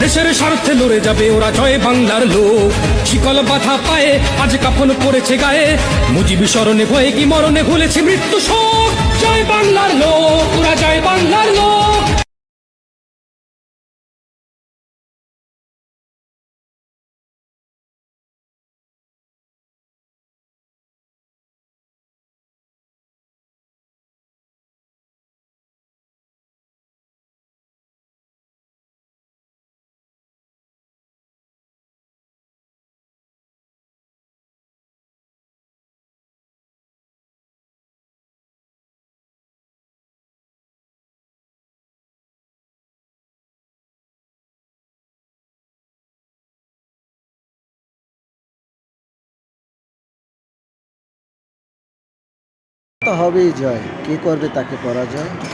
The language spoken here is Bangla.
দেশের স্বার্থে লড়ে যাবে ওরা, জয় বাংলার লোক। শিকল বাঁধা পায়ে আজ কাফন পড়েছে গায়ে, মুজিবি স্মরণে ভয়ে কি মরণে ভুলেছে মৃত্যু শোক। জয় বাংলার লোক, ওরা জয় বাংলার লোক। তো হবেই জয়, কে করবে তাকে পরাজয়।